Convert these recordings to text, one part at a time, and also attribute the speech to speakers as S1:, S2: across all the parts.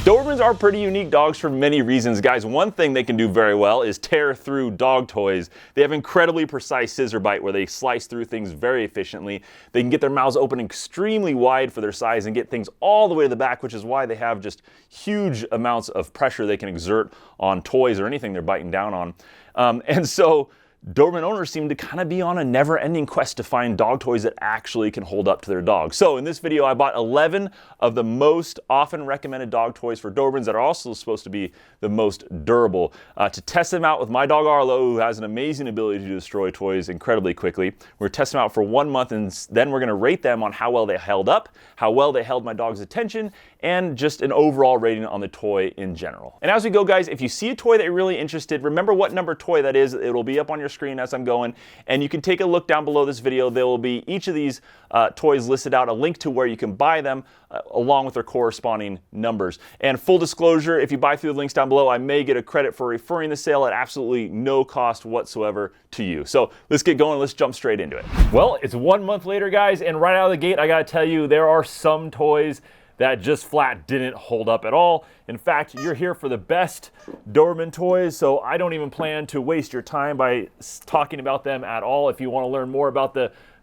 S1: Dobermans are pretty unique dogs for many reasons, guys. One thing they can do very well is tear through dog toys. They have incredibly precise scissor bite where they slice through things very efficiently. They can get their mouths open extremely wide for their size and get things all the way to the back, which is why they have just huge amounts of pressure they can exert on toys or anything they're biting down on. And so Doberman owners seem to kind of be on a never-ending quest to find dog toys that actually can hold up to their dog. So in this video, I bought 11 of the most often recommended dog toys for Dobermans that are also supposed to be the most durable to test them out with my dog Arlo, who has an amazing ability to destroy toys incredibly quickly. We're testing them out for 1 month, and then we're going to rate them on how well they held up, how well they held my dog's attention, and just an overall rating on the toy in general. And as we go, guys, if you see a toy that you're really interested, remember what number toy that is. It'll be up on your screen as I'm going, and you can take a look down below this video. There will be each of these toys listed out, a link to where you can buy them along with their corresponding numbers. And full disclosure, if you buy through the links down below, I may get a credit for referring the sale at absolutely no cost whatsoever to you. So let's get going. Let's jump straight into it. Well, it's 1 month later, guys, and right out of the gate, I gotta tell you, there are some toys that just flat didn't hold up at all. In fact, you're here for the best Doberman toys, so I don't even plan to waste your time by talking about them at all. If you want to learn more about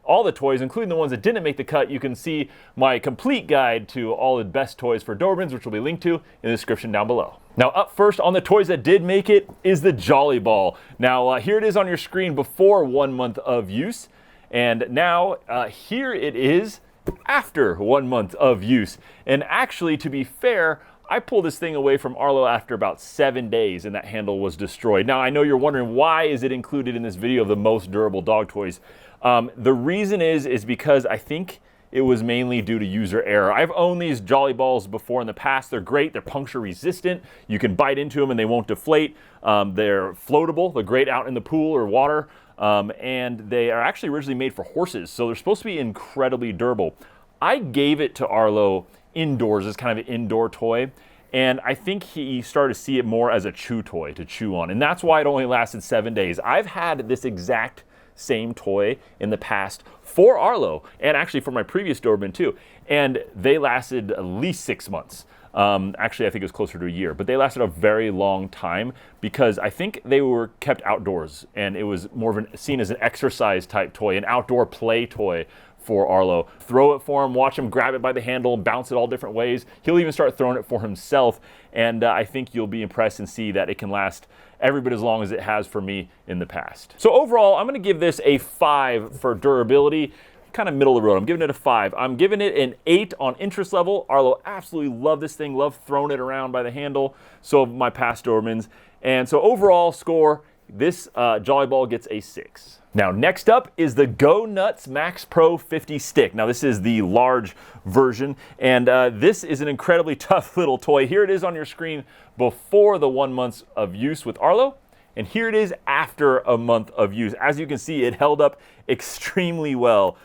S1: all the toys, including the ones that didn't make the cut, you can see my complete guide to all the best toys for Dobermans, which will be linked to in the description down below. Now, up first on the toys that did make it is the Jolly Ball. Now, here it is on your screen before 1 month of use, and now here it is after 1 month of use. And actually, to be fair, I pulled this thing away from Arlo after about 7 days and that handle was destroyed. Now, I know you're wondering, why is it included in this video of the most durable dog toys? The reason is because I think it was mainly due to user error. I've owned these Jolly Balls before in the past. They're great. They're puncture resistant. You can bite into them and they won't deflate. They're floatable. They're great out in the pool or water. And they are actually originally made for horses, so they're supposed to be incredibly durable. I gave it to Arlo indoors as kind of an indoor toy, and I think he started to see it more as a chew toy to chew on, and that's why it only lasted 7 days. I've had this exact same toy in the past for Arlo, and actually for my previous Doberman too, and they lasted at least 6 months. Actually, I think it was closer to a year, but they lasted a very long time because I think they were kept outdoors, and it was more of seen as an exercise type toy, an outdoor play toy for Arlo. Throw it for him, watch him grab it by the handle, bounce it all different ways. He'll even start throwing it for himself, and I think you'll be impressed and see that it can last every bit as long as it has for me in the past. So overall, I'm gonna give this a 5 for durability. Kind of middle of the road. I'm giving it a 5. I'm giving it an 8 on interest level. Arlo absolutely love this thing, love throwing it around by the handle. So have my past Dobermans. And so overall score, this Jolly Ball gets a 6. Now next up is the Goughnuts MaXX Pro 50 stick. Now this is the large version, and this is an incredibly tough little toy. Here it is on your screen before the 1 month of use with Arlo. And here it is after a month of use. As you can see, it held up extremely well.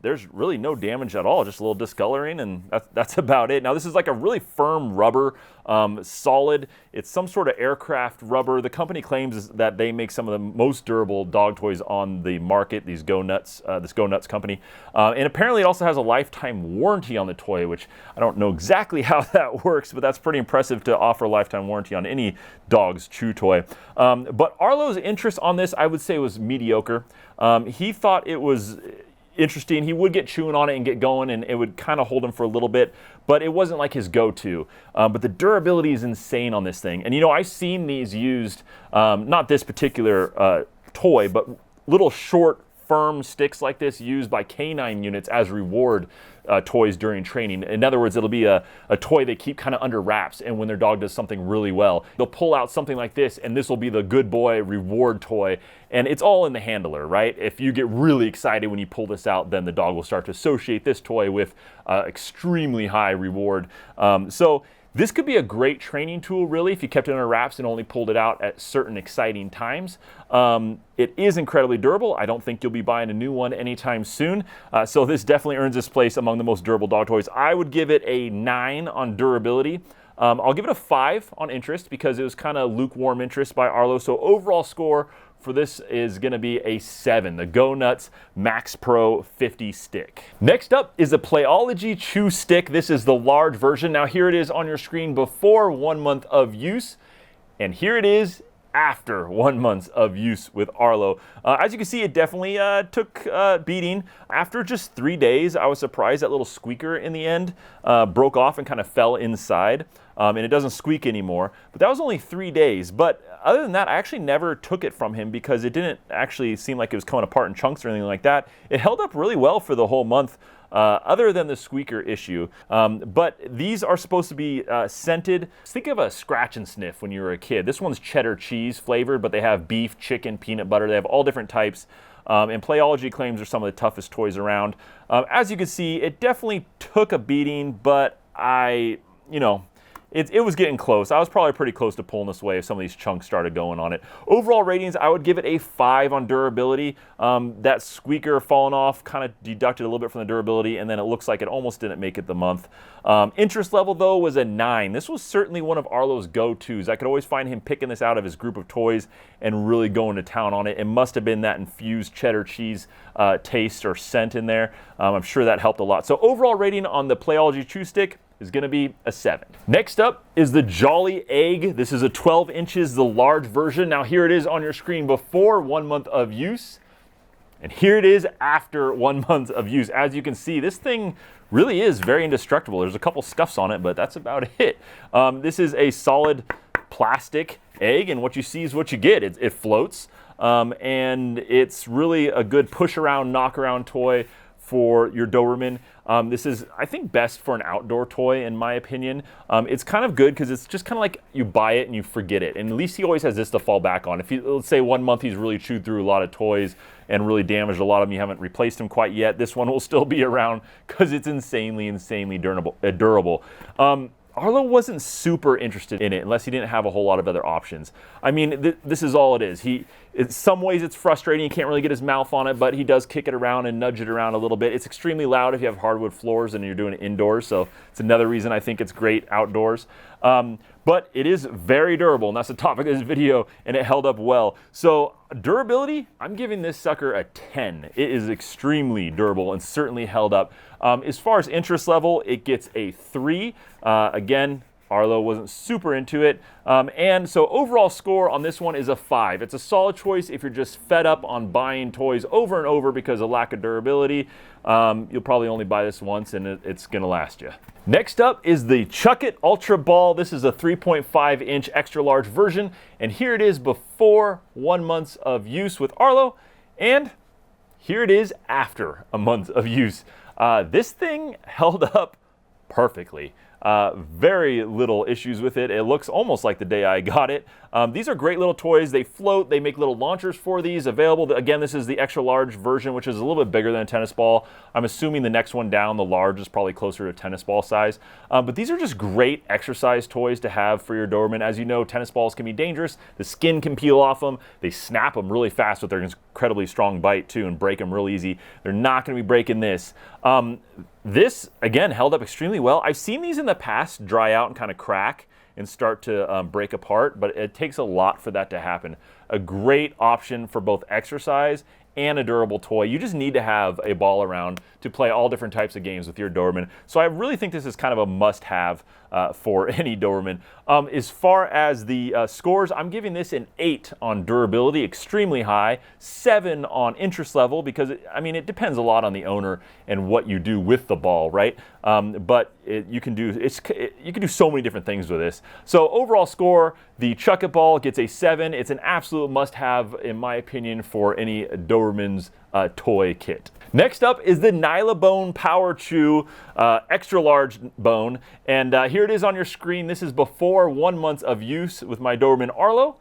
S1: There's really no damage at all, just a little discoloring, and that's about it. Now this is like a really firm rubber, solid. It's some sort of aircraft rubber. The company claims that they make some of the most durable dog toys on the market, these Goughnuts, this Goughnuts company. And apparently it also has a lifetime warranty on the toy, which I don't know exactly how that works, but that's pretty impressive to offer a lifetime warranty on any dog's chew toy. But Arlo's interest on this, I would say, was mediocre. He thought it was interesting. He would get chewing on it and get going, and it would kind of hold him for a little bit, but it wasn't like his go-to. But the durability is insane on this thing. And you know, I've seen these used, not this particular toy, but little short firm sticks like this used by canine units as reward toys during training. In other words, it'll be a toy they keep kind of under wraps, and when their dog does something really well, they'll pull out something like this, and this will be the good boy reward toy. And it's all in the handler, right? If you get really excited when you pull this out, then the dog will start to associate this toy with extremely high reward. So this could be a great training tool, really, if you kept it under wraps and only pulled it out at certain exciting times. It is incredibly durable. I don't think you'll be buying a new one anytime soon. So this definitely earns its place among the most durable dog toys. I would give it a 9 on durability. I'll give it a 5 on interest because it was kind of lukewarm interest by Arlo. So overall score for this is going to be a 7, the Goughnuts MaXX Pro 50 stick. Next up is the Playology Chew stick. This is the large version. Now here it is on your screen before 1 month of use, and here it is after 1 month of use with Arlo. As you can see, it definitely took beating. After just 3 days, I was surprised that little squeaker in the end broke off and kind of fell inside. And it doesn't squeak anymore. But that was only 3 days. But other than that, I actually never took it from him because it didn't actually seem like it was coming apart in chunks or anything like that. It held up really well for the whole month, other than the squeaker issue. But these are supposed to be scented. Think of a scratch and sniff when you were a kid. This one's cheddar cheese flavored, but they have beef, chicken, peanut butter. They have all different types. And Playology claims are some of the toughest toys around. As you can see, it definitely took a beating, but it was getting close. I was probably pretty close to pulling this away if some of these chunks started going on it. Overall ratings, I would give it a 5 on durability. That squeaker falling off kind of deducted a little bit from the durability, and then it looks like it almost didn't make it the month. Interest level, though, was a 9. This was certainly one of Arlo's go-tos. I could always find him picking this out of his group of toys and really going to town on it. It must have been that infused cheddar cheese taste or scent in there. I'm sure that helped a lot. So overall rating on the Playology Chew Stick is going to be a 7. Next up is the Jolly Egg. This is a 12 inches, the large version. Now here it is on your screen before 1 month of use, and here it is after 1 month of use. As you can see, this thing really is very indestructible. There's a couple scuffs on it, but that's about it. This is a solid plastic egg, and what you see is what you get. It floats, and it's really a good push around, knock around toy for your Doberman. This is, I think, best for an outdoor toy, in my opinion. It's kind of good because it's just kind of like you buy it and you forget it. And at least he always has this to fall back on. If you, let's say 1 month he's really chewed through a lot of toys and really damaged a lot of them, you haven't replaced them quite yet, this one will still be around because it's insanely durable. Arlo wasn't super interested in it unless he didn't have a whole lot of other options. I mean, this is all it is. In some ways it's frustrating. He can't really get his mouth on it, but he does kick it around and nudge it around a little bit. It's extremely loud if you have hardwood floors and you're doing it indoors, so it's another reason I think it's great outdoors. But it is very durable, and that's the topic of this video, and it held up well. So durability, I'm giving this sucker a 10. It is extremely durable and certainly held up. As far as interest level, it gets a 3. Again, Arlo wasn't super into it. And so overall score on this one is a 5. It's a solid choice if you're just fed up on buying toys over and over because of lack of durability. You'll probably only buy this once and it's gonna last you. Next up is the Chuckit Ultra Ball. This is a 3.5 inch extra large version. And here it is before 1 month of use with Arlo. And here it is after a month of use. This thing held up perfectly. Very little issues with it. It looks almost like the day I got it. These are great little toys. They float. They make little launchers for these available. Again, this is the extra large version, which is a little bit bigger than a tennis ball. I'm assuming the next one down, the large, is probably closer to tennis ball size. But these are just great exercise toys to have for your Doberman. As you know, tennis balls can be dangerous. The skin can peel off them. They snap them really fast with their incredibly strong bite too and break them real easy. They're not going to be breaking this. This, again, held up extremely well. I've seen these in the past dry out and kind of crack and start to break apart, but it takes a lot for that to happen. A great option for both exercise and a durable toy. You just need to have a ball around to play all different types of games with your Doberman. So I really think this is kind of a must-have for any Doberman. As far as the scores, I'm giving this an 8 on durability, extremely high, 7 on interest level because, it depends a lot on the owner and what you do with the ball, right? But you can do so many different things with this. So overall score, the Chuckit ball gets a 7. It's an absolute must-have, in my opinion, for any Doberman's toy kit. Next up is the Nylabone Power Chew extra large bone, and here it is on your screen. This is before 1 month of use with my Doberman Arlo.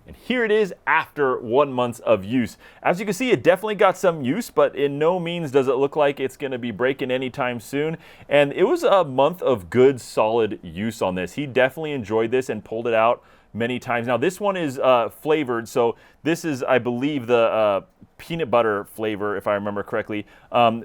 S1: And here it is after 1 month of use. As you can see, it definitely got some use, but in no means does it look like it's going to be breaking anytime soon. And it was a month of good, solid use on this. He definitely enjoyed this and pulled it out many times. Now, this one is flavored, so this is, I believe, the peanut butter flavor, if I remember correctly,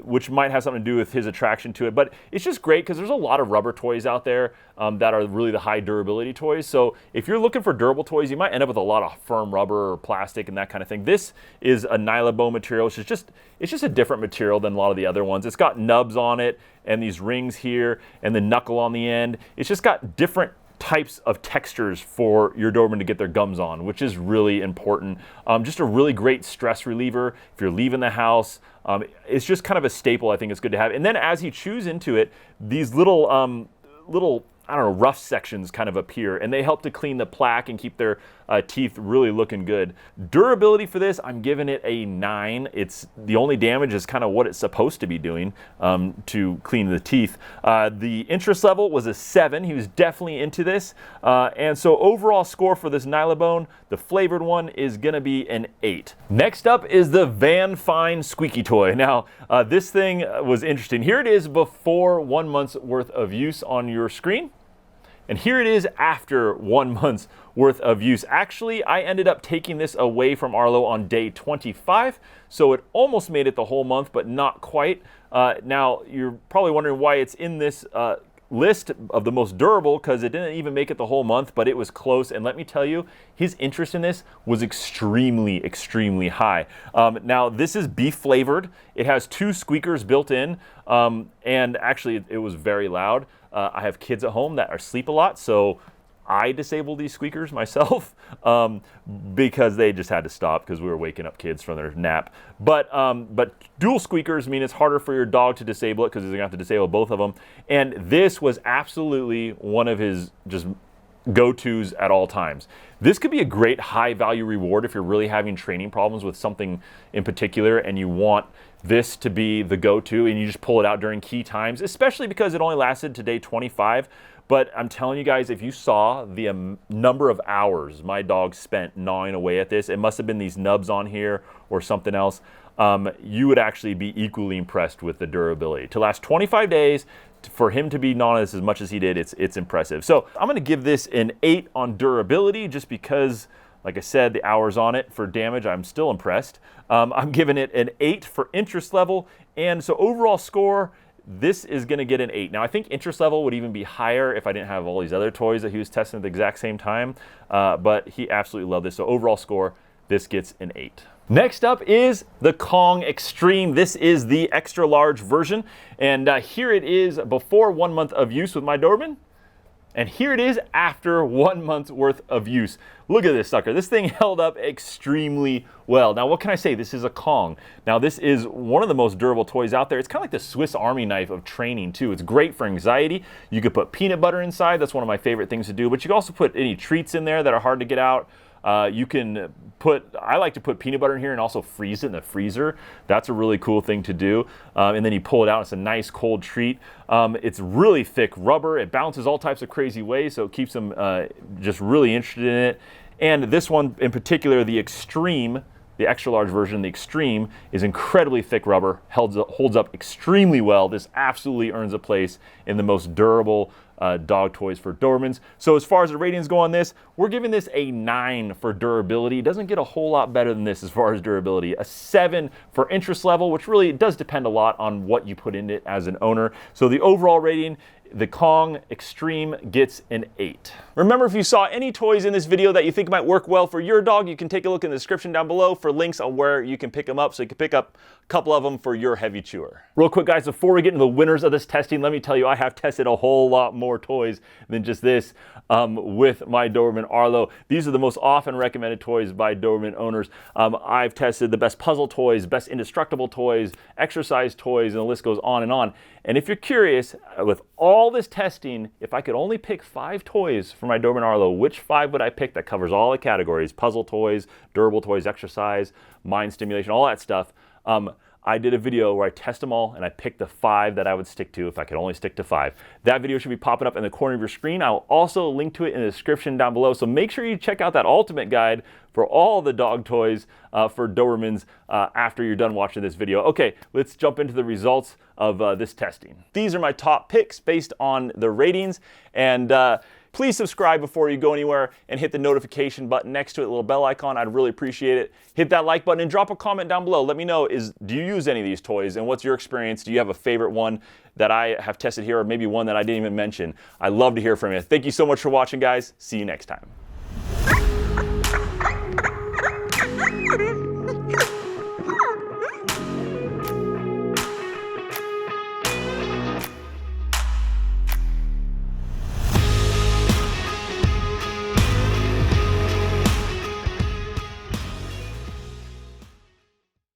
S1: which might have something to do with his attraction to it. But it's just great because there's a lot of rubber toys out there that are really the high durability toys. So if you're looking for durable toys, you might end up with a lot of firm rubber or plastic and that kind of thing. This is a Nylabone material, which is it's just a different material than a lot of the other ones. It's got nubs on it and these rings here and the knuckle on the end. It's just got different types of textures for your Doberman to get their gums on, which is really important. Just a really great stress reliever if you're leaving the house. It's just kind of a staple I think it's good to have. And then as he chews into it, these little I don't know, rough sections kind of appear, and they help to clean the plaque and keep their teeth really looking good. Durability for this, I'm giving it a 9. It's the only damage is kind of what it's supposed to be doing to clean the teeth. The interest level was a 7. He was definitely into this. And so overall score for this Nylabone, the flavored one, is going to be an 8. Next up is the Vanfine Squeaky Toy. Now, this thing was interesting. Here it is before 1 month's worth of use on your screen. And here it is after 1 month's worth of use. Actually, I ended up taking this away from Arlo on day 25, so it almost made it the whole month, but not quite. Now, you're probably wondering why it's in this list of the most durable, because it didn't even make it the whole month, but it was close. And let me tell you, his interest in this was extremely, extremely high. Now, this is beef flavored. It has 2 squeakers built in, and actually it was very loud. I have kids at home that are asleep a lot, so I disabled these squeakers myself because they just had to stop because we were waking up kids from their nap. But dual squeakers mean it's harder for your dog to disable it because he's going to have to disable both of them. And this was absolutely one of his just go-tos at all times. This could be a great high-value reward if you're really having training problems with something in particular and you want this to be the go-to and you just pull it out during key times, especially because it only lasted to day 25. But I'm telling you guys, if you saw the number of hours my dog spent gnawing away at this, it must have been these nubs on here or something else, you would actually be equally impressed with the durability. To last 25 days, for him to be gnawing this as much as he did, it's impressive. So I'm going to give this an 8 on durability just because, like I said, the hours on it for damage, I'm still impressed. I'm giving it an 8 for interest level. And so overall score, this is going to get an 8. Now, I think interest level would even be higher if I didn't have all these other toys that he was testing at the exact same time. But he absolutely loved this. So overall score, this gets an 8. Next up is the Kong Extreme. This is the extra large version. And here it is before 1 month of use with my Doberman. And here it is after 1 month's worth of use. Look at this sucker. This thing held up extremely well. Now, what can I say? This is a Kong. Now, this is one of the most durable toys out there. It's kind of like the Swiss Army knife of training, too. It's great for anxiety. You could put peanut butter inside. That's one of my favorite things to do. But you can also put any treats in there that are hard to get out. You can I like to put peanut butter in here and also freeze it in the freezer. That's a really cool thing to do. And then you pull it out. It's a nice cold treat. It's really thick rubber. It bounces all types of crazy ways, so it keeps them just really interested in it. And this one in particular, the Extreme, the extra large version, the Extreme, is incredibly thick rubber, holds up extremely well. This absolutely earns a place in the most durable dog toys for Dobermans. So as far as the ratings go on this, we're giving this a 9 for durability. It doesn't get a whole lot better than this as far as durability. A 7 for interest level, which really does depend a lot on what you put in it as an owner. So the overall rating, the Kong Extreme gets an 8. Remember, if you saw any toys in this video that you think might work well for your dog, you can take a look in the description down below for links on where you can pick them up so you can pick up a couple of them for your heavy chewer. Real quick, guys, before we get into the winners of this testing, let me tell you, I have tested a whole lot more toys than just this with my Doberman Arlo. These are the most often recommended toys by Doberman owners. I've tested the best puzzle toys, best indestructible toys, exercise toys, and the list goes on and on. And if you're curious, with all all this testing, if I could only pick 5 toys for my Doberman Arlo, which 5 would I pick that covers all the categories? Puzzle toys, durable toys, exercise, mind stimulation, all that stuff. I did a video where I test them all and I picked the 5 that I would stick to if I could only stick to 5. That video should be popping up in the corner of your screen. I'll also link to it in the description down below. So make sure you check out that ultimate guide for all the dog toys for Dobermans after you're done watching this video. Okay, let's jump into the results of this testing. These are my top picks based on the ratings, and please subscribe before you go anywhere and hit the notification button next to it, the little bell icon. I'd really appreciate it. Hit that like button and drop a comment down below. Let me know, do you use any of these toys and what's your experience? Do you have a favorite one that I have tested here, or maybe one that I didn't even mention? I'd love to hear from you. Thank you so much for watching, guys. See you next time.